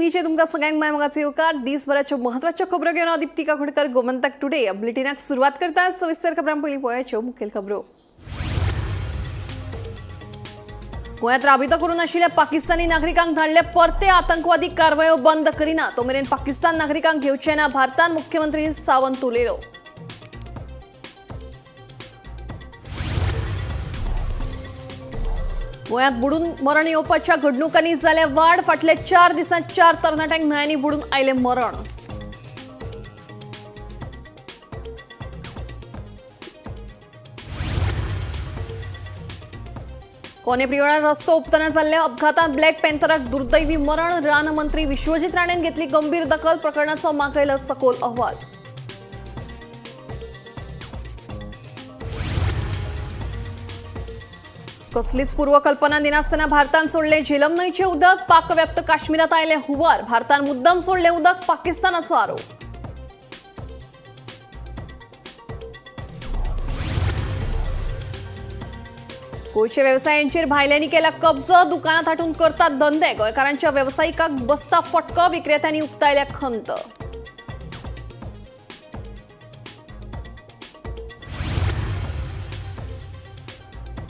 टीव्हीचे तुमका सगळ्यांक मायमोगाचे येवकार दिसभराच्यो महत्वाच्यो खबरो घेवन हांव दीप्तिका खोडकर गोमंतक टुडे बुलेटिनाक सुरवात करता। सविस्तर खबरां पयलीं पळोवयाच्यो मुखेल खबरो। गोंयांत राबितो करून आशिल्ल्या पाकिस्तानी नागरिकांक धाडले परते आतंकवादी कारवायो बंद करिना तो मेरेन पाकिस्तान नागरिकांक घेवचे ना भारतान मुख्यमंत्री सावंत उलयलो। गोंयांत बुडून मरण येवपाच्या घडणुकांनी जाले वाड फाटले 4 दिसांत 4 तरणाट्यांक न्हंयांनी बुडून आयले मरण। कोणे प्रियोळार रस्तो उपतना जाल्ल्या अपघातांत ब्लॅक पॅन्थराक दुर्दैवी मरण रान मंत्री विश्वजीत राणेन घेतली गंभीर दखल प्रकरणाचो मागयला सखोल अहवाल। कसलीच पूर्वकल्पना दिनासतना भारतान सोडले झेलम न्हंयचे उदक पाकव्याप्त काश्मीरात आयले हुंवार भारतान मुद्दम सोडले उदक पाकिस्तानाचो आरोप। गोंयच्या वेवसायांचेर भायल्यांनी केला कब्जो दुकानां थाटून करतात धंदे गोंयकारांच्या वेवसायिकांक बसता फटको विक्रेत्यांनी उक्तायल्या खंत।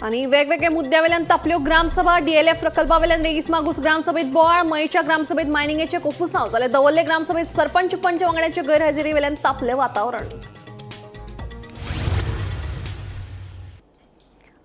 आणि वेगवेगळ्या मुद्द्यावेल्यान तापल्यो ग्रामसभा डीएलएफ प्रकल्पावेल्यान रेगीस मागूस ग्रामसभेत बोवाळ मयेच्या ग्रामसभेत मायनिंगेचे कोफुसांव जाल्यार दवल्ले ग्रामसभेत सरपंच पंच वांगड्याचे गैरहजेरी वेल्यान तापले वातावरण।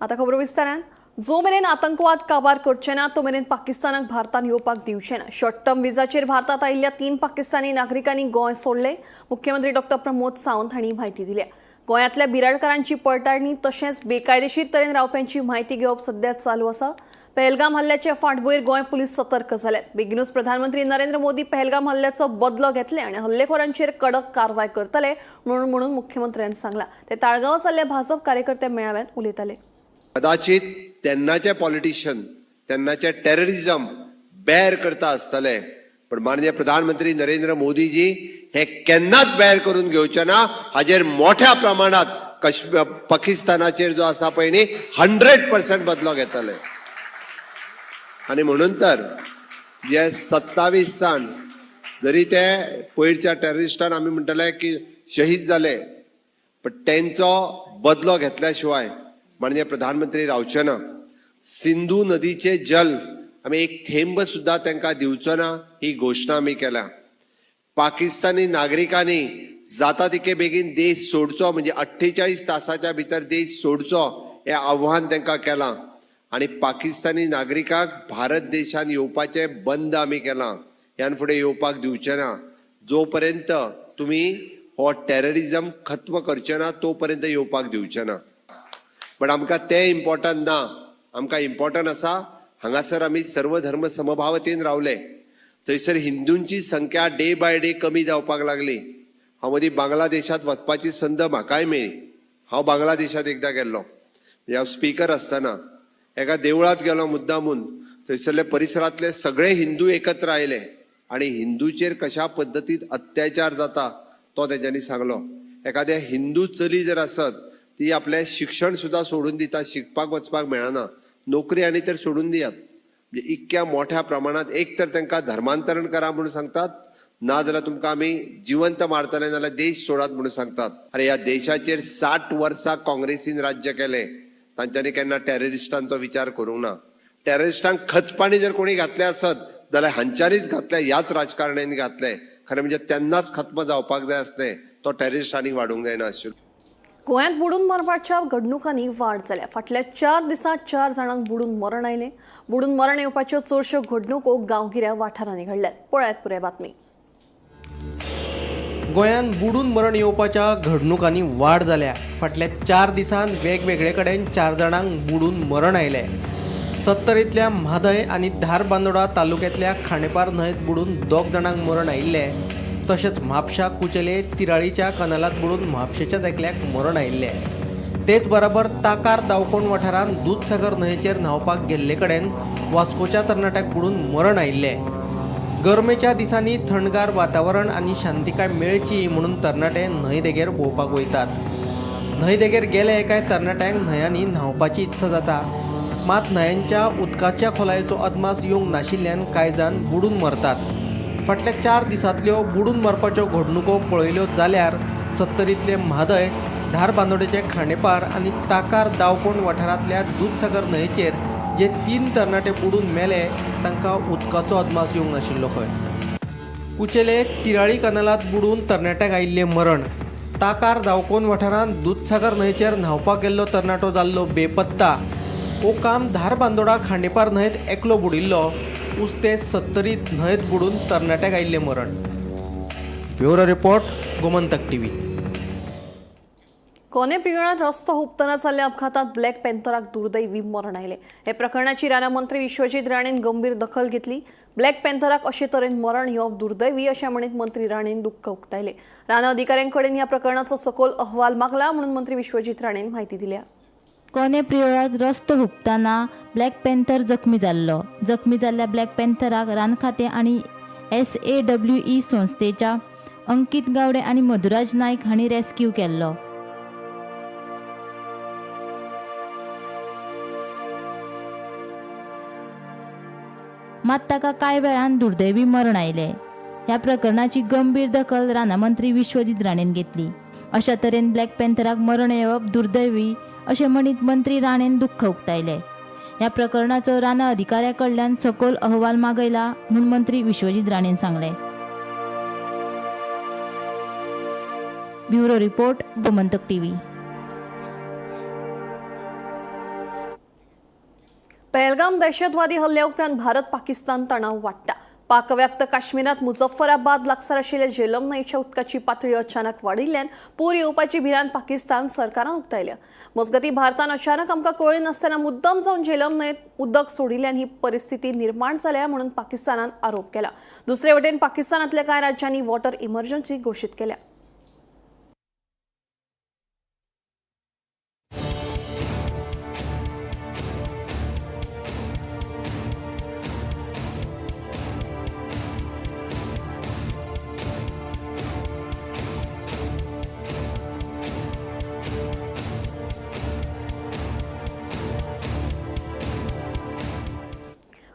आता खबर विस्तारान जो मेरेन आतंकवाद काबार करचे ना तो मेरेन पाकिस्तानाक भारतान येवपाक दिवचे ना। शॉर्ट टर्म विजाचेर भारतात आयिल्ल्या 3 पाकिस्तानी नागरिकांनी गोंय सोडले मुख्यमंत्री डॉ प्रमोद सावंत हांणी म्हायती दिल्या। गोंयांतल्या बिराडकारांची पडताळणी तशेंच बेकायदेशीर तरेन रावप्यांची म्हायती घेवप सध्या चालू आसा। पहलगाम हल्ल्याचे फाटभुंयेर गोंय पुलीस सतर्क जाल्यात। बेगीनूच प्रधानमंत्री नरेंद्र मोदी पहलगाम हल्ल्याचो बदलो घेतले आनी हल्लेखोरांचेर कडक कारवाय करतले म्हणून मुख्यमंत्र्यांनी सांगला। ते ताळगांव जाल्ल्या भाजप कार्यकर्ते मेळाव्यात उलयताले। कदाचित तेन्नाचे पॉलिटिशियन तेन्नाचे टेररिझम बेर करता आसतले पण माननीय प्रधानमंत्री नरेंद्र मोदीजी हे केन्नाच बेर करून घेवचे ना। हाजेर मोठ्या प्रमाणात पाकिस्तानाचेर जो आसा पळय न्ही 100% बदलो घेतले आणि म्हणून तर जे 27 जाण जरी ते पयरच्या टेररिस्टान आमी म्हणटले की शहीद जाले पण तेंचो बदलो घेतल्या शिवाय माननीय प्रधानमंत्री रावचे ना। सिंधू नदीचे जल आमी एक थेंब सुद्धा तांकां दिवचो ना ही घोषणा आमी केल्या। पाकिस्तानी नागरिकांनी जाता तितके बेगीन देश सोडचो म्हणजे 48 तासाच्या भितर देश सोडचो हे आव्हान तांकां केलां आणि पाकिस्तानी नागरिकांक भारत देशान येवपाचे बंद आमी केलां। ह्यान फुडें येवपाक दिवचे ना। जो पर्यंत तुमी हो टेररिझम खत्म करचे ना तो पर्यंत येवपाक दिवचे ना। पण आमकां ते इम्पॉर्टंट ना। आमकां इम्पॉर्टंट आसा हांगासर आमी सर्व धर्म समभावतेन रावले। थंयसर हिंदूंची संख्या डे बाय डे कमी जावपाक लागली। हांव मदीं बांगलादेशात वचपाची संद म्हाकाय मेळ्ळी। हांव बांगलादेशात एकदां गेल्लो हांव स्पीकर आसतना एका देवळात गेलो मुद्दामून। थंयसरले परिसरांतले सगळे हिंदू एकत्र आयले आणि हिंदूचेर कशा पद्दतीन अत्याचार जाता तो तेंच्यांनी सांगलो। एखाद्या हिंदू चली जर आसत ती आपले शिक्षण सुद्धा सोडून दिता, शिकपाक वचपाक मेळना, नोकरी आनी तर सोडून दियात। म्हणजे इतक्या मोठ्या प्रमाणात एक तर तांकां धर्मांतरण करा म्हणून सांगतात ना जाल्यार तुमकां आमी जिवंत मारतले जाल्यार देश सोडात म्हणून सांगतात। अरे ह्या देशाचेर 60 वर्सां काँग्रेसीन राज्य केले तांच्यांनी केन्ना टेररिस्टांचो विचार करूंक ना। टेररिस्टांक खतपाणी जर कोणी घातले आसत जाल्यार हांच्यांनीच घातले, ह्याच राजकारण्यांनी घातले। खरें म्हणजे तेन्नाच खत्म जावपाक जाय आसलें, तो टेररिस्टांनी वाडूंक जायना आशिल्लो। गोंयांत बुडून मरपाच्या घडणुकांनी वाड जाल्या। फाटल्या 4 दिसांत 4 जाणांक बुडून मरण आयले। बुडून मरण येवपाच्यो चडश्यो घडणुको गांवगिऱ्या वाठारांनी घडल्यात। पळयात पुराय बातमी। गोंयांत बुडून मरण येवपाच्या घडणुकांनी वाड जाल्या। फाटल्या 4 दिसांत वेगवेगळे कडेन 4 जाणांक बुडून मरण आयले। सत्तरींतल्या म्हादय आनी धारबांदोडा तालुक्यांतल्या खांडेपार न्हंयेत बुडून 2 जाणांक मरण आयिल्ले। तशेंच म्हापशा कुचेले तिराळीच्या कनालात बुडून म्हापशेच्याच एकल्याक मरण आयिल्ले। तेच बरोबर ताकार दावकोण वाठारांत दूधसागर न्हंयेचेर न्हावपाक गेल्ले कडेन वास्कोच्या तरणाट्याक बुडून मरण आयिल्ले। गरमेच्या दिसांनी थंडगार वातावरण आनी शांतिकाय मेळची म्हणून तरणाटे न्हंय देगेर भोंवपाक वयतात। न्हंय देगेर गेले काय तरणाट्यांक न्हंयांनी न्हावपाची इत्सा जाता। मात न्हंयांच्या उदकाच्या खोलायेचो अदमास येवंक नाशिल्ल्यान कांय जाण बुडून मरतात। फाटल्या 4 दिसांतल्यो बुडून मरपाच्यो घडणुको पळयल्यो जाल्यार सत्तरीतले म्हादय, धार बांदोडेचे खांडेपार आनी ताकार दावकोंड वाठारांतल्या दूधसागर न्हंयचेर जे 3 तरणाटे बुडून मेले तांकां उदकाचो अदमास येवंक नाशिल्लो खंय. कुचेले तिराळी कनालांत बुडून तरणाट्याक आयिल्लें मरण, ताकार दावकोंड वाठारांत दूधसागर न्हंयचेर न्हांवपाक गेल्लो तरणाटो जाल्लो बेपत्ता, ओकाम धार बांदोडा खांडेपार न्हंयत एकलो बुडिल्लो, उस्ते सत्तरीत न्हंयत बुडून तरणाट्याक आयिल्लें मरण. Bureau report, Gomantak TV. कोणे प्रियणात रस्तो हुबतना जाल्ल्या अपघातात ब्लॅक पॅन्थराक दुर्दैवी मरण आयले. हे प्रकरणाची राना मंत्री विश्वजीत राणेन गंभीर दखल घेतली. ब्लॅक पॅन्थराक अशे तरेन मरण येवप दुर्दैवी अशें म्हणीत मंत्री राणेन दुःख उक्तायले. राना अधिकाऱ्यांकडेन ह्या प्रकरणाचो सखोल अहवाल मागला म्हणून मंत्री विश्वजीत राणेन म्हायती दिल्या. कोणे प्रियोळात रस्तो हुबताना ब्लॅक पॅन्थर जखमी जाल्लो. जखमी जाल्ल्या ब्लॅक पॅन्थराक रान खातें आनी SAWE संस्थेच्या अंकीत गावडे आनी मधुराज नायक हांणी रेस्क्यू केल्लो. मात ताका कांय वेळान दुर्दैवी मरण आयलें. ह्या प्रकरणाची गंभीर दखल राना मंत्री विश्वजीत राणेन घेतली. अशा तरेन ब्लॅक पॅन्थराक मरण येवप दुर्दैवी अशें म्हणीत मंत्री राणेन दुःख उक्तायले. ह्या प्रकरणाचो राना अधिकाऱ्या कडल्यान सखोल अहवाल मागयला म्हूण मंत्री विश्वजीत राणेन सांगलें. Bureau report, Gomantak TV. Pahalgam दहशतवादी हल्ल्या उपरांत भारत पाकिस्तान तणाव वाडटा. पाकव्याप्त काश्मीरात मुझफ्फराबाद लागसार आशिल्ल्या झेलम न्हंयच्या उदकाची पातळी अचानक वाडिल्ल्यान पूर येवपाची भिरांत पाकिस्तान सरकारान उक्तायल्या. मजगतीं भारतान अचानक आमकां कळ्ळी नासतना मुद्दम जावन झेलम न्हंयेत उदक सोडिल्ल्यान ही परिस्थिती निर्माण जाल्या म्हणून पाकिस्तानान आरोप केला. दुसरे वटेन पाकिस्तानांतल्या कांय राज्यांनी वॉटर इमर्जन्सी घोशीत केल्या.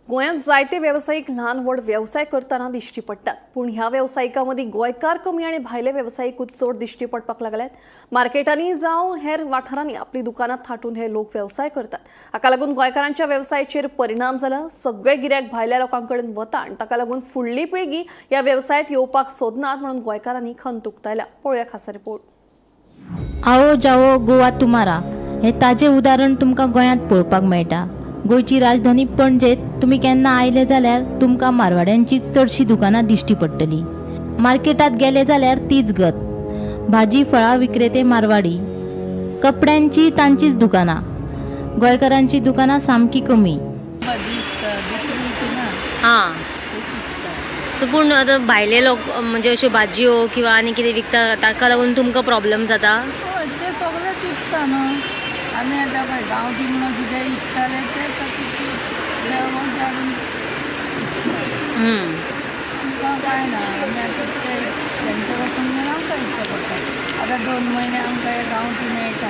गोंयांत जायते वेवसायीक ल्हान व्हड वेवसाय करतना दिश्टी पडटात. पूण ह्या वेवसायिकां मदीं गोंयकार कमी आनी भायले वेवसायिकूच चड दिश्टी पडपाक लागल्यात. मार्केटांनी जावं हेर वाठारांनी आपली दुकानां थाटून हे लोक वेवसाय करतात. हाका लागून गोंयकारांच्या वेवसायाचेर परिणाम जाला. सगळे गिरायक भायल्या लोकां कडेन वता आनी ताका लागून फुडली पिळगी ह्या वेवसायांत येवपाक सोदनात म्हणून गोंयकारांनी खंत उक्तायल्या. पळोवया खासा रिपोर्ट. आओ जाओ गोवा तुमारा हे ताजें उदाहरण तुमकां गोंयांत पळोवपाक मेळटा. गोंयची राजधानी पणजेत तुमी केन्ना आयले जाल्यार तुमकां मारवाड्यांची चडशीं दुकानां दिश्टी पडटलीं. मार्केटांत गेले जाल्यार तीच गत. भाजी फळां विक्रेते मारवाडी, कपड्यांची तांचीच दुकानां. गोंयकारांची दुकानां सामकी कमी. हां पूण आतां भायले लोक म्हणजे अश्यो भाजयो किंवा आनी कितें विकता ताका लागून तुमकां प्रॉब्लेम जाता? ते सगळेच विकता न्हू. आमी आतां पळय गांवठी म्हणून कितें विकताले ते तुमकां कांय ना. आमी आतां ते तेंचे वचून घेवन आमकां विकचें पडटा. आतां 2 म्हयने आमकां हे गांवठी मेळटा.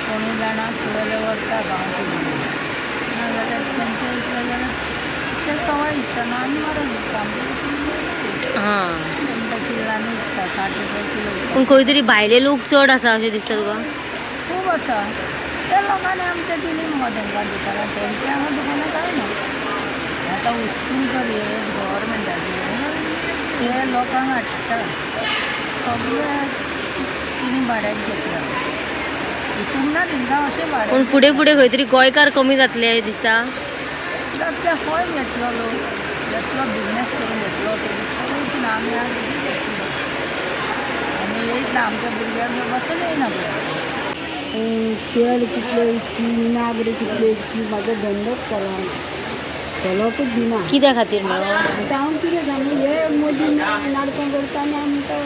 कोणूय जाणा आसले जाल्यार व्हरता गांवठी म्हणून. नाजाल्यार तेंचे विकले जाल्यार ते सवाय विकता आमी म्हारग विकता. आमचे किल्लांनी विकता 60 रुपया किलो. पूण खंय तरी भायले लोक चड आसा अशें दिसता तुका? खूब आसा. त्या लोकांनी आमच्या दिली मगो तांकां दुकानां. तेंचे हांगा दुकानां कांय ना. आतां वस्तू जर हे गव्हर्मेंटाचे ते लोकांक हाडटा. सगळे तिणी भाड्याक घेतला. हितूंक ना तांकां अशें भाड्याक. पूण फुडें फुडें खंय तरी गोंयकार कमी जातले दिसता. ते खंय घेतलो लोक घेतलो बिजनेस करून घेतलो ते आमी घेतलो. आमी येयना आमच्या भुरग्यांक बसून येयना पळय. तेल कितले इतकी नागरी कितले इतकी म्हाजो धंदोच चलोकूच दिना. कित्या खातीर म्हणून? आतां हांव कितें सांगू हे मोदी नाटकां करता आनी आमकां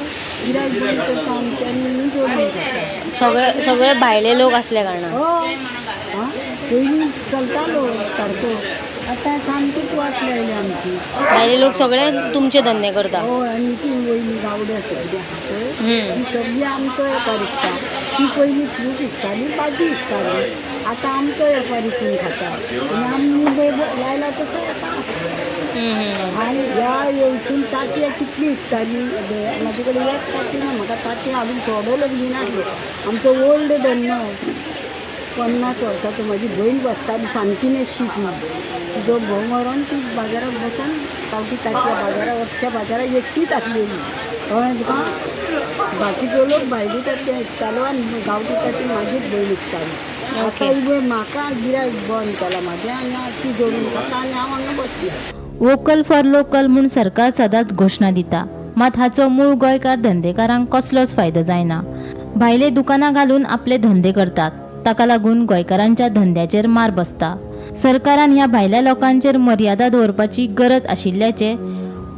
गिरायक बरी करता आमच्यानी जोडून सगळे भायले लोक असल्या कारणान. हय पयलीं चलतालो सारको. आतां सामकीच वाट लायली आमची. भायले लोक सगळे तुमचे धंदे करता? हय आनी ती वयली गावड्या सगळी आहा पळय ती सगळी आमचो एका विकता. ती पयलीं फ्रूट विकताली भाजी विकताली. आता आमचं व्यापारी इथून खाता आणि आम्ही लायला तसं आता आणि या इथून तांतयां कितली विकताली म्हाजे कडेन एक तांती ना म्हाका तांतयां हाडून थोडो लग्न नासलो आमचो ओल्ड धंदो 50 वर्साचो म्हाजी भयण बसताली सामकी नेशी ती तिजो घोव मरोन ती बाजाराक बसून गांवठी तांतयां बाजाराक अख्ख्या बाजाराक एकटीच आसलेली कळ्ळें तुका बाकीचो लोक भायली तांतयां विकतालो आनी गांवठी तांतयां म्हाजीच भयण विकताली आतां इबय म्हाका गिरायक बंद केला म्हाजें आनी ती जोडून खाता आनी हांव हांगा बसलें वोकल फॉर लोकल म्हूण सरकार सदांच घोशणा दिता मात हाचो मूळ गोंयकार धंदेकारांक कसलोच फायदो जायना भायले दुकानां घालून आपले धंदे करतात ताका लागून गोंयकारांच्या धंद्याचेर मार बसता सरकारान ह्या भायल्या लोकांचेर मर्यादा दवरपाची गरज आशिल्ल्याचे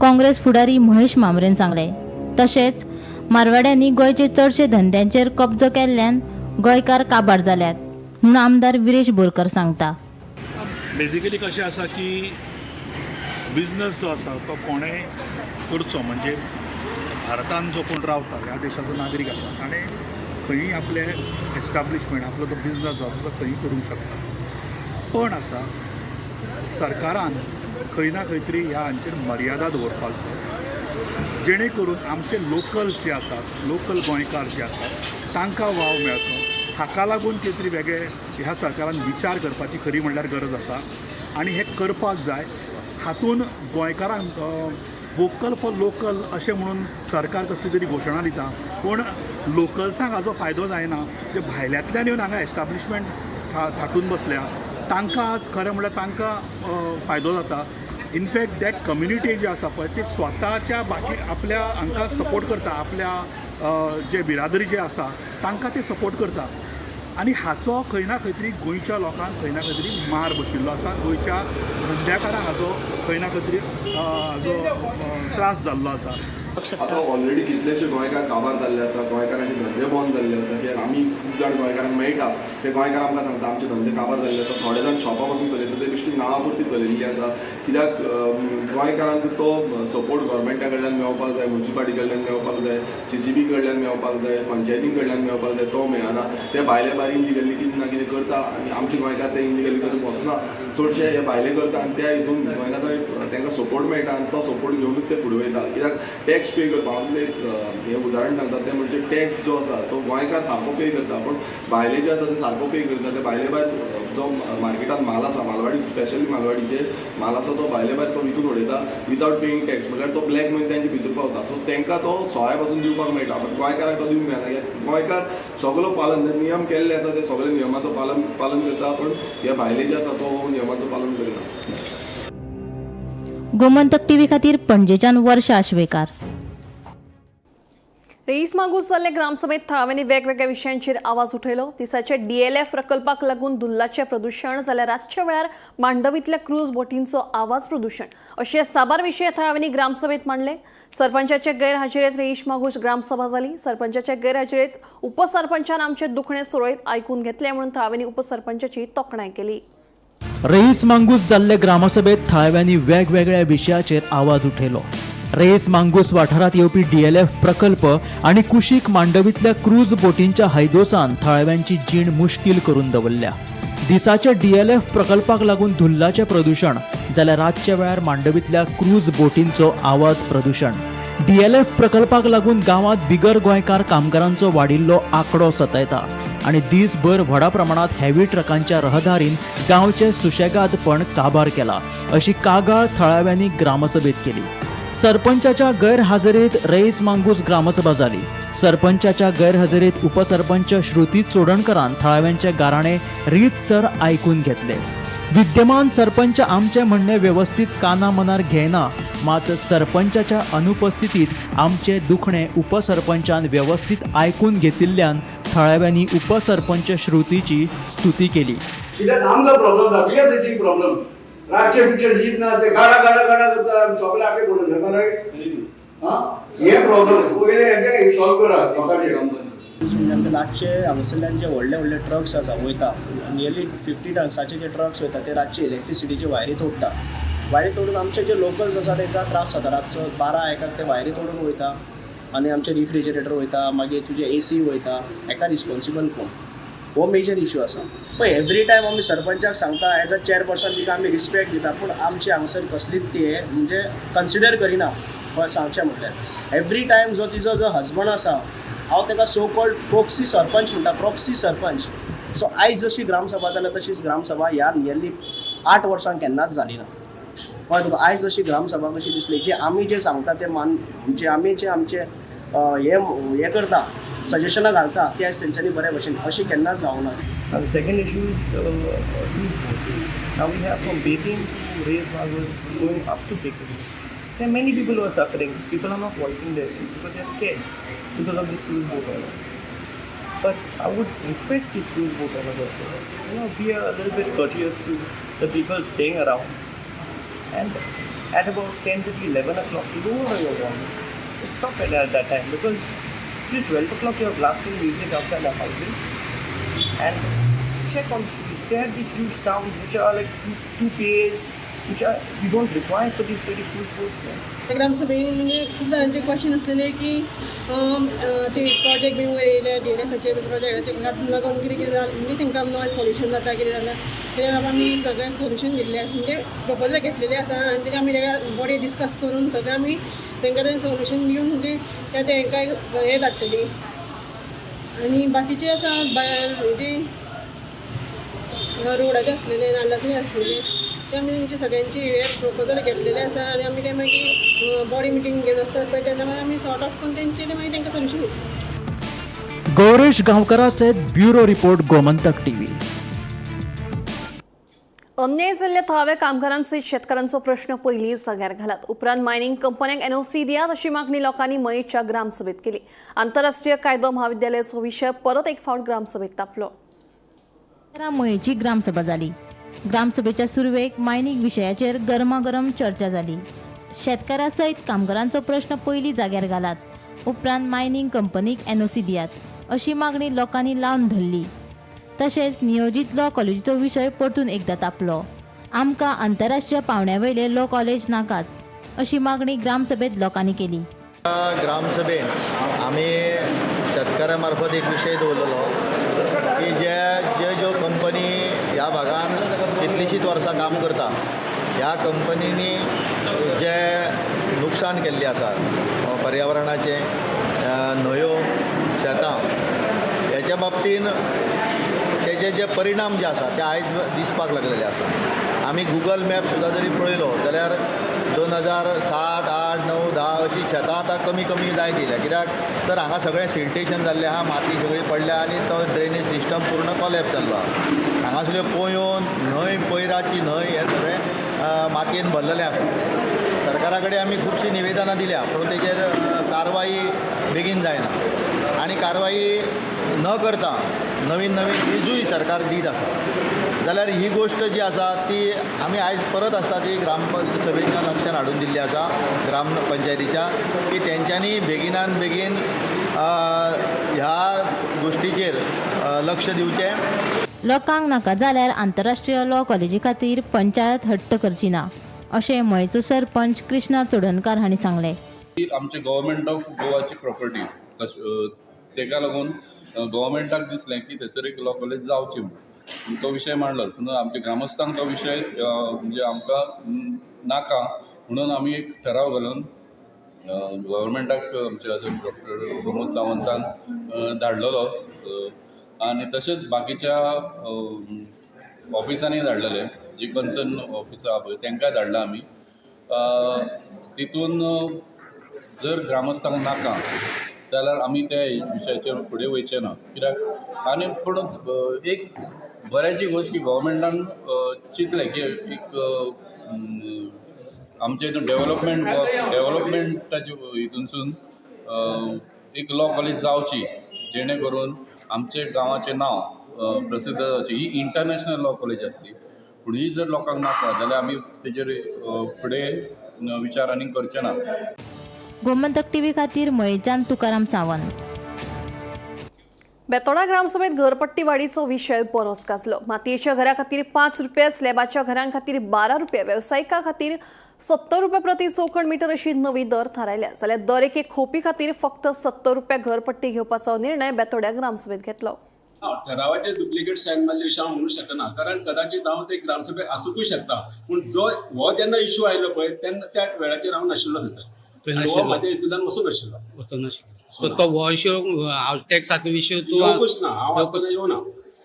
काँग्रेस फुडारी महेश मामरेन सांगले तशेंच मारवाड्यांनी गोंयचे चडशे धंद्यांचेर कब्जो केल्ल्यान गोंयकार काबार जाल्यात म्हूण आमदार विरेश बोरकर सांगता बेजिकली कशें आसा की बिजनस जो आसा तो कोणेंय करचो म्हणजे भारतान जो कोण रावता ह्या देशाचो नागरीक आसा ताणें खंयी आपले एस्टाब्लिशमेंट आपलो तो बिजनस जो तो खंयी करूंक शकता पण आसा सरकारान खंय ना खंय तरी ह्या हांचेर मर्यादा दवरपाक जाय जेणे करून आमचे लोकल्स जे आसात लोकल गोंयकार जे आसात तांकां वाव मेळचो हाका लागून कितें तरी वेगळे ह्या सरकारान विचार करपाची खरी म्हणल्यार गरज आसा आनी हें करपाक जाय हातून गोंयकारांक वोकल फॉर लोकल अशें म्हणून सरकार कसली तरी घोशणा दिता पूण लोकल्सांक हाचो फायदो जायना जे भायल्यांतल्यान येवन हांगा एस्टाब्लिशमेंट थाटून बसल्या तांकां आज खरें म्हणल्यार तांकां फायदो जाता इनफॅक्ट दॅट कम्युनिटी जी आसा पळय ती स्वताच्या बाकी आपल्या हांकां सपोर्ट करता आपल्या जे बिरादरी जे आसा तांकां ते सपोर्ट करता आनी हाचो खंय ना खंय तरी गोंयच्या लोकांक खंय ना खंय तरी मार बशिल्लो आसा गोंयच्या धंद्याकारांक हाचो खंय ना खंय तरी हाचो त्रास जाल्लो आसा आता ऑलरेडी कितलेशे गोंयकार काबार जाल्ले आसा गोंयकारांचे धंदे बंद जाल्ले आसा कित्याक आमी खूब जाण गोंयकारांक मेळटा ते गोंयकार आमकां सांगता आमचे धंदे काबार जाल्ले आसा थोडे जाण शॉपा पासून चलयता ते बेश्टी नांवा पुरती चलयल्ली आसा कित्याक गोंयकारांक तो सपोर्ट गव्हर्मेंटा कडल्यान मेळपाक जाय म्युन्सिपालिटी कडल्यान मेळपाक जाय CCB कडल्यान मेळपाक जाय पंचायती कडल्यान मेळपाक जाय तो मेळना ते भायले भायर इलिगली कितें ना कितें करता आनी आमचे गोंयकार ते इलिगली करून वचना चडशे हे भायले करता आनी त्या हितून गोंयकार तांकां सपोर्ट मेळटा आनी तो सपोर्ट घेवनूच ते फुडें वयता कित्याक टॅक्स पे करता आपले हे उदाहरण सांगता ते म्हणजे टॅक्स जो आसा तो गोंयकार सारको पे करता पूण भायले जे आसा ते सारको पे करता ते भायले भायर जो मार्केटान माल आसा मालवाडी स्पेशली मालवाडीचे माल आसा तो भायले भायर तो विकून उडयता विदावट पेईंग टॅक्स म्हळ्यार तो ब्लॅक मनी तांचे भितर पावता सो तांकां तो सोया पासून दिवपाक मेळटा बट गोंयकारांक तो दिवंक मेळना कित्याक गोंयकार सगळो पालन नियम केल्ले आसा ते सगळे नियमाचो पालन करता पूण हे भायले जे आसा तो नियमाचो पालन करिना गोमंतक टीव्ही खातीर पणजेच्यान वर्षा आशवेकार रेईस मागूस जाल्ले ग्रामसभेत थळाव्यांनी वेगवेगळ्या विशयांचेर आवाज उठयलो दिसाचे DLF प्रकल्पाक लागून दुल्लाचे प्रदूषण जाल्यार रातच्या वेळार मांडवीतल्या क्रूज बोटींचो आवाज प्रदूषण अशे साबार विशय थळाव्यांनी ग्रामसभेत मांडले सरपंचाचे गैरहाजिरेत रेईस मागूस ग्रामसभा जाली सरपंचाचे गैरहाजिरेत उपसरपंचान आमचे दुखणे सुरळीत आयकून घेतले म्हणून थळाव्यांनी उपसरपंचाची तोखणाय केली रेईस मांगूस जाल्ले ग्रामसभेत थळाव्यांनी वेगवेगळ्या विशयाचेर आवाज उठयलो रेईस मांगूस वाठारात येवपी DLF प्रकल्प आणि कुशीक मांडवीतल्या क्रूज बोटींच्या हैदोसान थळाव्यांची जीण मुश्कील करून दवरल्या दिसाच्या DLF प्रकल्पाक लागून धुल्लाचे प्रदूषण जाल्यार रातच्या वेळार मांडवीतल्या क्रूज बोटींचो आवाज प्रदूषण DLF प्रकल्पाक लागून गावात बिगर गोंयकार कामगारांचो वाडिल्लो आंकडो सतयता आणि दिसभर व्हडा प्रमाणात हेवी ट्रकांच्या रहदारीन गांवचे सुशेगादपण काबार केला अशी कागाळ थळाव्यांनी ग्रामसभेत केली सरपंचाच्या गैरहाजरीत रेईस मांगूस ग्रामसभा जाली सरपंचाच्या गैरहजेरीत उपसरपंच श्रुती चोडणकरान थळाव्यांचे गाराणे रीतसर आयकून घेतले विद्यमान सरपंच आमचे म्हणणे व्यवस्थित काना मनार घेना मात सरपंचाच्या अनुपस्थितीत आमचे दुखणे उपसरपंचान व्यवस्थित आयकून घेतिल्ल्यान थळाव्यांनी उपसरपंच श्रुतीची स्तुती केली कित्याक आमकां प्रॉब्लम जाता वी आर फेसिंग प्रॉब्लम रातचे पिक्चर हीत ना ते गाडा करता सगळे आगे पडून जाता हे प्रॉब्लम पयले हेजे सॉल्व करा लोकांचे म्हणजे रातचे हांगासरल्यान जे व्हडले व्हडले ट्रक्स आसा वयता नियरली 50 टन्साचे जे ट्रक्स वयता ते रातचे इलेक्ट्रिसिटीचे वायरी तोडटा वायरी तोडून आमचे जे लोकल्स आसा तांकां त्रास जाता रातचो 12-1 ते वायरी तोडून वयता आनी आमचे रिफ्रिजरेटर वयता मागीर तुजे AC वयता हेका रिस्पॉन्सिबल कोण हो मेजर इश्यू आसा. पळय एवरी टायम आमी सरपंचाक सांगता एज अ चेअरपर्सन तिका आमी रिस्पेक्ट दिता, पूण आमची हांगासर कसलीच ती म्हणजे कन्सिडर करिना. सांगचें म्हटल्यार एवरी टायम जो तिजो जो हजबंड आसा हांव ताका सो कॉल्ड प्रॉक्सी सरपंच म्हणटा, प्रॉक्सी सरपंच. सो आयज जशी ग्रामसभा जाल्या तशीच ग्रामसभा ह्या नियरली 8 वर्सां केन्नाच जाली ना. कळ्ळें तुका. आयज जशी ग्रामसभा कशी दिसली की आमी जे सांगता ते म्हणजे आमी जे आमचे हे करता सजेशनां घालता ते आयज तेंच्यांनी बरे भशेन अशी केन्नाच जावं ना. And the second issue is now we have from Beijing to Reyes Magos going up to Bakeries. There are many people who are suffering. People are not voicing their views because they are scared because of this cruise boat order. But I would request this cruise boat order also, be a little bit courteous to the people staying around. And at about 10:30, 11 o'clock, you go over your warning. Stop it at that time because till 12 o'clock you are blasting music outside the houses. And check on the street. There are these huge sounds which are like two PAs, which are you don't require for these pretty cruise boats. ग्रामसभेत म्हणजे खूप जणांचे question असलेले की ते project बी येयले DLFचे project लागून कितें कितें जालें म्हणजे तांकां नॉयज पॉल्युशन जाता कितें जालें तें आमी सगळें सोल्युशन दिल्लें आसा म्हणजे प्रपोजल घेतलेलें आसा आनी तेका आमी बॉडी डिस्कस करून सगळें आमी तांकां तें सोल्युशन दिवन म्हणजे तांकां हें धाडटलीं. आणि बाकीचे आसा हेजे रोडाचे असलेले नाल्लाचे असलेले ते आमी तेंचे सगळ्यांची हे प्रपोजल घेतलेले आसा आनी आमी ते मागीर बॉडी मिटींग घेवन आसतात पळय तेन्ना मागीर आमी सॉर्ट ऑफ करून तेंचे मागीर तांकां सोल्युशन दिता. गौरेश गांवकारा सयत ब्युरो रिपोर्ट गोमंतक टीव्ही. अन्याय जाल्ल्या थळाव्या कामगारांसयत शेतकारांचो प्रश्न पयलीं सग्यार घालात. उपरांत मायनिंग कंपन्यांक NOC दियात अशी मागणी लोकांनी मयेच्या ग्रामसभेत केली. आंतरराष्ट्रीय कायदो महाविद्यालयाचो विशय परत एक फावट ग्रामसभेत तापलो. मयेची ग्रामसभा जाली. ग्रामसभेच्या सुरवेक मायनिंग विशयाचेर गरमागरम चर्चा जाली. शेतकारां सयत कामगारांचो प्रश्न पयलीं जाग्यार घालात. उपरांत मायनिंग कंपनीक NOC दियात अशी मागणी लोकांनी लावन धरली. तशेंच नियोजीत लॉ कॉलेजीचो विशय परतून एकदा तापलो. आमकां आंतरराष्ट्रीय पावंड्या वयले लॉ कॉलेज नाकाच अशी मागणी ग्रामसभेत लोकांनी केली. ग्रामसभेत आमी शेतकाऱ्यां मार्फत एक विशय दवरलेलो की ज्यो कंपनी ह्या भागान कितलींशींच वर्सां काम करता ह्या कंपनींनी जे नुकसान केल्लें आसा पर्यावरणाचें न्हंयो शेतां ह्याच्या बाबतीन तेजे जे परिणाम जे आसा ते आयज दिसपाक लागलेले आसा. आमी गुगल मॅप सुद्दां जरी पळयलो जाल्यार 2007, 8, 9, 10 अशीं शेतां आतां कमी जायत येयल्या. कित्याक तर हांगा सगळें सिल्टेशन जाल्लें आहा, माती सगळी पडल्या आनी तो ड्रेनेज सिस्टम पूर्ण कॉलॅप्स जाल्लो आहा. हांगासल्यो पोंयो न्हंय पयराची न्हंय हें सगळें मातयेन भरलेलें आसा. सरकारा कडेन आमी खुबशीं निवेदनां दिल्या पूण तेजेर कारवाई बेगीन जायना आनी कारवाई न करता नवीन इजूय सरकार दीत आसा. जाल्यार ही गोष्ट जी आसा ती आमी आयज परत आसता ती ग्रामसभेच्या लक्षान हाडून दिल्ली आसा ग्रामपंचायतीच्या की तेंच्यांनी बेगिनान बेगीन ह्या गोष्टीचेर लक्ष दिवचें. लोकांक नाका जाल्यार आंतरराष्ट्रीय लॉ कॉलेजी खातीर पंचायत हट्ट करची ना अशें मयेचो सरपंच कृष्णा चोडणकार हांणी सांगलें. आमचे गव्हर्मेंट ऑफ गोवाची प्रॉपर्टी तेका लागून गव्हर्मेंटाक दिसलें की थंयसर एक लॉ कॉलेज जावची म्हणून तो विशय मांडलो. पूण आमच्या ग्रामस्थांक तो विशय म्हणजे आमकां नाका म्हणून आमी एक ठराव घालून गव्हर्मेंटाक आमच्या डॉक्टर प्रमोद सावंतान धाडलेलो आनी तशेंच बाकीच्या ऑफिसांनी धाडलेले जी कन्सर्न ऑफिसां आहा पळय तांकांय धाडला आमी. तितून जर ग्रामस्थांक नाका जाल्यार आमी त्या विशयाचेर फुडें वयचे ना. कित्याक आनी पूण एक बऱ्याची गोश्ट की गव्हर्मेंटान चिंतलें की एक आमच्या हितून डेव्हलपमेंटाच्या हितूनसून एक लॉ कॉलेज जावची जेणे करून आमचे गांवाचें नांव प्रसिद्ध जावचें. ही इंटरनॅशनल लॉ कॉलेज आसली पूण ही जर लोकांक नाका जाल्यार आमी तेजेर फुडें विचार आनी करचे ना. गोमंतक टीव्ही खातीर मयेच्यान तुकाराम सावंत. बेतोडा ग्रामसभेत घरपट्टी वाडीचो विशय बरोच गाजलो. मातयेच्या घरा खातीर 5 रुपया, स्लॅबाच्या घरां खातीर 12 रुपया, वेवसायिकां खातीर 70 रुपया प्रति चौखण मीटर अशी नवी दर थारायल्या. जाल्यार दर एक खोपी खातीर फक्त 70 रुपया घरपट्टी घेवपाचो निर्णय बेतोड्या ग्रामसभेत घेतलो. ठरावाचे डुप्लिकेट सायन मारले विशय हांव म्हणूंक शकना, कारण कदाचित हांव ते ग्रामसभेक आसूंकूय शकता, पूण जो हो जेन्ना इश्यू आयलो पळय तेन्ना त्या वेळाचेर हांव नाशिल्लो थंय, हो म्हाज्या हितूंतल्यान वचूंक नाशिल्लो. सो तो हो इश्यू टॅक्साचो इश्यू तूं येवंकूच ना, हांव आसतना येवना.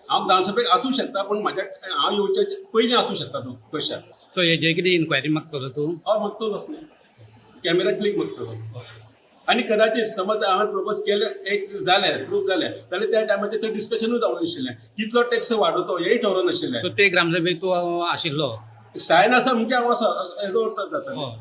हांव ग्रामसभेक आसूंक शकता, पूण म्हाज्या हांव येवचे पयलीं आसूंक शकता तूं क्वेश्चन. सो हेजेर कितें इन्क्वायरी मागतलो तूं? हय मागतलोच न्ही, कॅमेरा क्लिक मागतलो. आनी कदाचित समज हांवें प्रपोज केलें एक जालें प्रूफ जालें जाल्यार त्या टायमाचेर थंय डिस्कशनूच जावं नाशिल्लें, कितलो टॅक्स वाडोवचो हेंय ठरोवन नाशिल्लें. सो ते ग्रामसभेक तूं आशिल्लो? सायन आसा म्हणजे हांव आसा हेजो अर्थ जाता.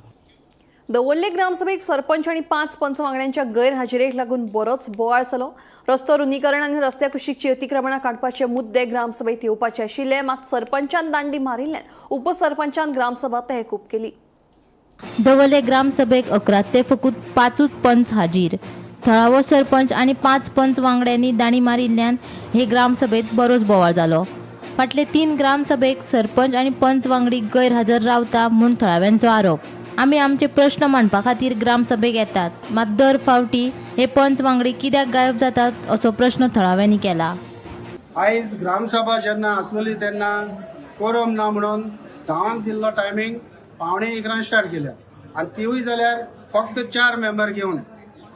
दवल्ले ग्रामसभेक सरपंच आणि 5 पंच वांगड्यांच्या गैरहाजिरेक लागून बरोच बोवाळ जालो. रस्तो रुंदीकरण आनी रस्त्या कुशीकची अतिक्रमणां काडपाचे मुद्दे ग्रामसभेत येवपाचे आशिल्ले, मात सरपंचान दांडी मारिल्ल्यान उपसरपंचान ग्रामसभा तहकूब केली. दवल्ले ग्रामसभेक 11 ते फकत 5 पंच हाजीर. थळावो सरपंच आणि 5 पंच वांगड्यांनी दांडी मारिल्ल्यान हे ग्रामसभेत बरोच बोवाळ जालो. फाटले 3 ग्रामसभेक सरपंच आणि पंच वांगडी गैरहजर रावता म्हूण थळाव्यांचो आरोप. आमी आमचे प्रश्न मांडपा खातीर ग्रामसभेक येतात, मात दर फावटी हे पंच वांगडी कित्याक गायब जातात असो प्रश्न थळाव्यांनी केला. आयज ग्रामसभा जेन्ना आसलेली तेन्ना कोरम ना म्हणून 10 दिल्लो टायमींग 11:45 स्टार्ट केल्या, आनी तिवूय जाल्यार फक्त 4 मेंबर घेवन.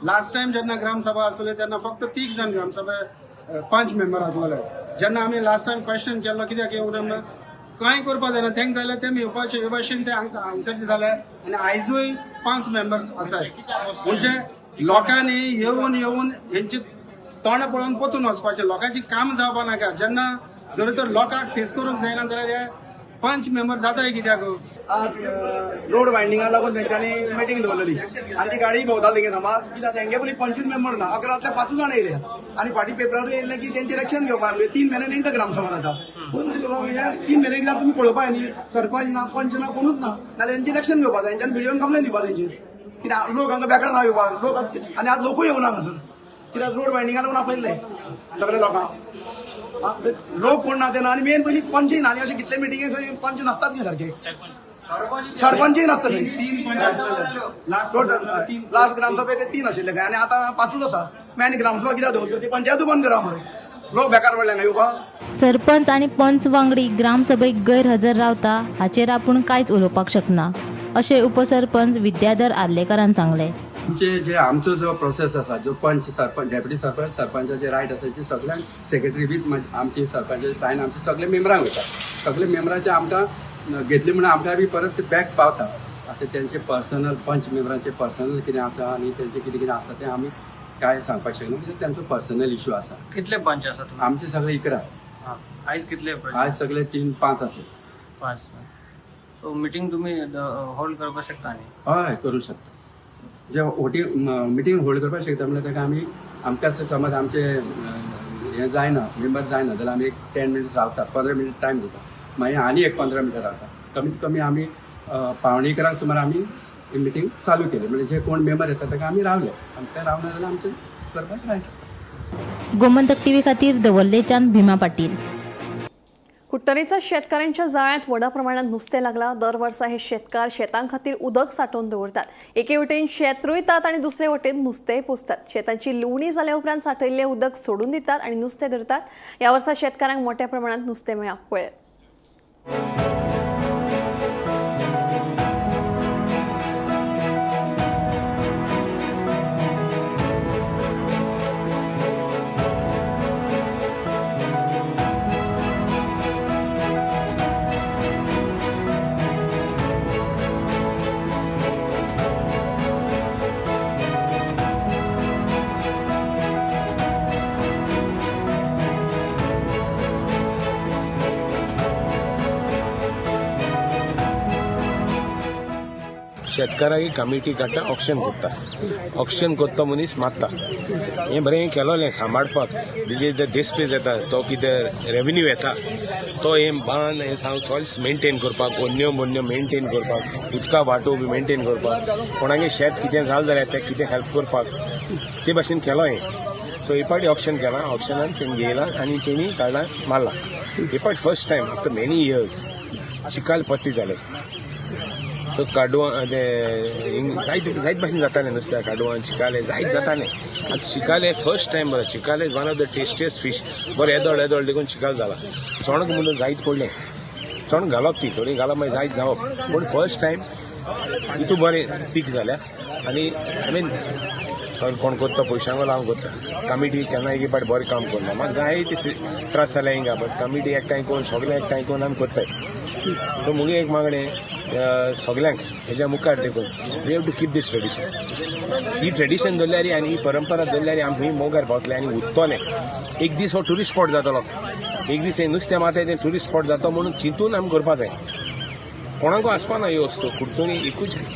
लास्ट टायम जेन्ना ग्रामसभा आसलेली तेन्ना फक्त 3 जाण ग्रामसभा 5 मेंबर आसलेले. जेन्ना आमी लास्ट टायम क्वेश्चन केल्लो कित्याक येवंक ना कांय करपा जायना, तेंक जाल्यार तेमी येवपाचे हे भाशेन ते आन्सर दिताले. आनी आयजूय 5 मेंबर आसाय, म्हणजे लोकांनी येवन हेंची तोंडां पळोवन पोतून वचपाचें. लोकांची काम जावपा नाका. जेन्ना जर तर लोकांक फेस करूंक जायना जाल्यार हे 5 मेंबर जाताय कित्याक? आज रोड वायंडिंगाक लागून तेंच्यांनी मिटींग दवरलेली आनी ती गाडी भोंवताली थिंगा समज कित्याक तेंगे पयलीं 25 मेंबर ना, 11तले 5 जाण येयले. आनी फाटीं पेपरारूय येयलें की तेंचे इलेक्शन घेवपाक लागले. 3 म्हयन्यांनी एकदां ग्रामसभा जाता. पूण 3 म्हयने एकदां तुमी पळोवपाक न्ही, सरपंच ना पंच ना कोणूच ना, जाल्यार तेंचे इलेक्शन घेवपाक जाय. तेंच्यांनी व्हिडिओन कंप्लेन दिवपाक तेंची कित्याक लोक हांगा बेकार ना येवपाक लोक. आनी आज लोकूय येवना हांगासर कित्याक रोड वायंडिंगा लागून आपयल्ले सगळे लोकांक. लोक कोण ना तेन्ना. आनी मेन पयलीं पंचय ना, आनी अशें कितले मिटिंगे थंय पंच नासतात न्ही सारखे, सरपंचय नासता थंय. 3 पंच लास्ट ग्रामसभेक 3 आशिल्ले काय, आनी आतां 5च आसा. मागीर आनी ग्रामसभा कित्याक दवरता, ती पंचायतूय बंद करा मरे, लोक बेकार पडले हांगा येवपाक. सरपंच आणि पंच वांगडी ग्रामसभेक गैरहजर रावता हाचेर आपूण कांयच उलोवपाक शकना अशें उपसरपंच विद्याधर आर्लेकरान सांगलें. आमचो जो प्रोसेस आसा, जो पंच सरपंच डेप्युटी सरपंच सरपंचाचे रायट आसा ते सगळ्यांक सेक्रेटरी वीथ आमची सरपंचाचे सायन आमचे सगळे मेंबरांक वयता. सगळे मेंबरांचे आमकां घेतली म्हणून आमकां बी परत बॅक पावता. आतां तेंचे पर्सनल पंच मेंबरांचे पर्सनल कितें आसा आनी तेंचे कितें कितें आसा तें आमी काय सांगपाक शकना, कित्याक तेंचो पर्सनल इश्यू आसा. कितले पंच आसा तुमी? आमचे सगळे 11. आयज कितले? आयज सगळे 3-5 आसले. 5. सो मिटींग तुमी होल्ड करपाक शकता न्ही? हय करूं शकता. जे मिटींग होल्ड करपाक शकता म्हणल्यार ताका आमी आमकां समज आमचे हें जायना मेंबर जायना जाल्यार आमी एक 10 मिनिट्स रावता, 15 मिनिट टायम दिता, मागीर आनी एक 15 मिनिटां रावता. कमीत कमी आमी 11:45 सुमार आमी ही मिटींग चालू केली. म्हणजे जे कोण मेंबर येता ताका आमी रावले, आनी ते रावना जाल्यार आमचें करपाक रायट. गोमंतक टीव्ही खातीर दवल्लेच्यान भीमा पाटील. कुट्टरेच्या शेतकऱ्यांच्या जाळ्यात व्हडा प्रमाणात नुस्तें लागला. दर वर्सा हे शेतकार शेतां खातीर उदक साठोवन दवरतात. एके वटेन शेत रोयतात आणि दुसरे वटेन नुस्तेंय पोसतात. शेतांची लुवणी जाल्या उपरांत साठयल्लें उदक सोडून दितात आणि नुस्तें धरतात. ह्या वर्सा शेतकारांक मोठ्या प्रमाणात नुस्तें मेळ्ळां. पळय. शेतकारांक कमिटी काडटा, ऑक्शन करता. ऑक्शन करता मनीस मारता. हें बरें केलोलें सांबाळपाक. तेजे जो डिस्प्लेस येता तो कितें रेव्हेन्यू येता तो हें बांद हें सॉयल्स मेंटेन करपाक, ओन्यो मोन्यो मेंटेन करपाक, उदका वाटो बी मेंटेन करपाक, कोणागे शेत कितें जालें जाल्यार तें कितें हेल्प करपाक ते भाशेन केलो हें. सो हे पाटी ऑक्शन केलां. ऑक्शनान तेणी घेयलां आनी तेणी काडलां मारलां. हे पाटी first time after many years चिकाल पत्ती जाले. सो काडवां ते जायत भाशेन जातालें नुस्तें काडवां चिकाले जायत जातालें आतां चिकाले फर्स्ट टायम बरें Chicalim one of the टेस्टियस्ट fish बरें येदोळ देखून चिकाल जाला चोणक म्हणून जायत पडलें चोणक घालप ती थोडी घालप मागीर जायत जावप पूण फर्स्ट टायम इतू बरें पीक जाल्या आनी आय मीन कोण करता पयशांक लावन करता कमिटी केन्ना एक पाट बरें काम करना म्हाका जायते त्रास जाल्या हिंगा बट कमिटी एकठांय करून सगळे एकठांय करून आमी करताय सो मुगे एक मागणें सगल्यांक हेज्या मुखार देखून we have to keep this tradition ही ट्रेडिशन दवरल्यार आनी ही परंपरा दवरल्यार आमी मोगार पावतले आनी उरतले एक दीस हो ट्युरिस्ट स्पॉट जातलो एक दीस हे नुस्तें माथाय तें ट्युरिस्ट स्पॉट जाता म्हणून चिंतून आमी करपा जाय कोणाकूय आसपाना ह्यो वस्तू कुडतुनी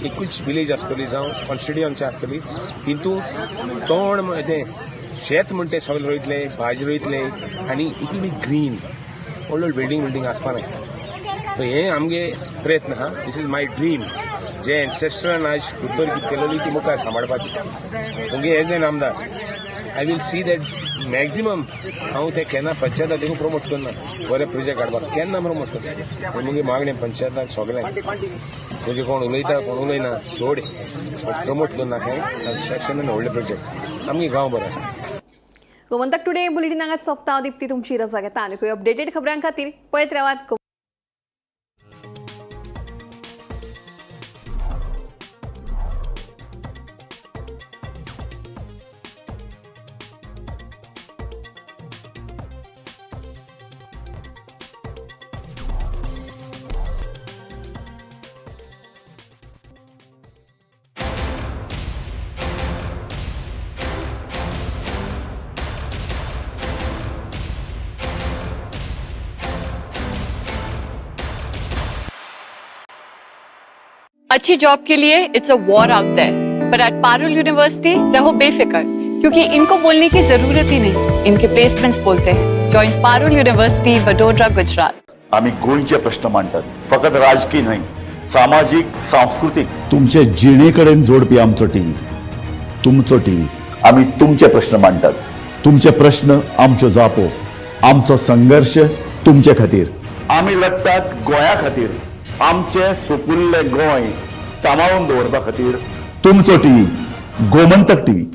एकूच विलेज आसतली जावं कॉन्स्टिट्युएन्सी आसतली तितू तोंड तें शेत म्हण तें सगळें रोयतले भाजी रोयतले आनी इट विल बी ग्रीन व्हडलो बिल्डींग आसपाना सो हे आमगे प्रयत्न हा दीस इज माय ड्रीम जे एन्सेस्टरान आज कुडतोरी कितें केलेली ती मुखार सांबाळपाची मुगे एज एन आमदार I will see that maximum हांव तें केन्ना पंचायताक देखून प्रमोट करना बरे प्रोजेक्ट हाडपाक केन्ना प्रमोट करता पूण मुगे मागणें पंचायताक सगळ्यांक तुजें कोण उलयता कोण उलयना सोड प्रमोट करना हें सेक्शनान व्हडले प्रोजेक्ट आमगे गांव बरो आसता गोमंतक टुडे बुलेटिनांत सोंपता हांव दिप्ती तुमची रजा घेता आनी खंय अपडेटेड खबरां खातीर पळयत रावात. अच्छी जॉब के लिए it's a war out there, but at Parul university रहो बेफिक्र, क्योंकि इनको बोलने की जरूरत ही नहीं, इनके प्लेसमेंट्स बोलते हैं. Join Parul university, Vadodara, Gujarat. आम्ही गोंयचे प्रश्न मांडतात, फकत राजकीय न्हय, सामाजिक, सांस्कृतिक. तुमचे जिणेकडेन जोडपी आमचो टीव्ही, तुमचो टीव्ही. आम्ही तुमचे प्रश्न मांडतात, तुमचे प्रश्न आमच्यो जापो, आमचो संघर्ष तुमचे खातीर. आम्ही लढतात गोंया खातीर, आमचे सोपुल्ले गोंय सांबाळून दवरपा खातीर. तुमचो टीव्ही, गोमंतक टीव्ही.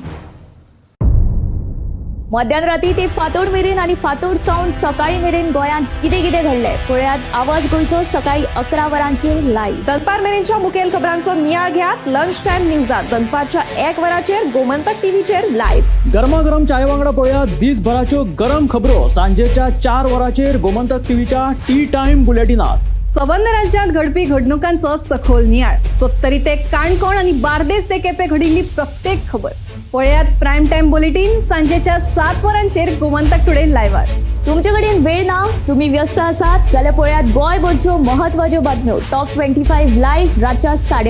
मध्यानराती ते फातोड मेरेन आणि फातोड सावन सकाळी मेरेन गोंयांत कितें कितें घडलें पळयात आवाज गोंयचो सकाळी 11 वरांचेर लायव्ह. दनपार मेरेनच्या मुखेल खबरांचो नियाळ घेयात लंच टायम न्यूजात दनपारच्या 1 वराचेर गोमंतक टीव्हीचेर लायव्ह. गरमागरम चाय वांगडा पळयात दिसभराच्यो गरम खबरो सांजेच्या 4 वराचेर गोमंतक टीव्हीच्या टी टायम बुलेटिनात. संबंध राज्यांत घडपी घडणुकांचो सखोल नियाळ, 70 ते काणकोण आणि बार्देस ते केपें घडिल्ली प्रत्येक खबर पळयात प्रायम टायम बुलेटिन सांजेच्या 7 वरांचेर गोमंतक टुडे लायव्हार. तुमचे कडेन वेळ ना, तुम्ही व्यस्त आसात जाल्यार पळयात गोंयभरच्यो महत्वाच्यो बातम्यो टॉप 25 लायव्ह रातच्या 8:30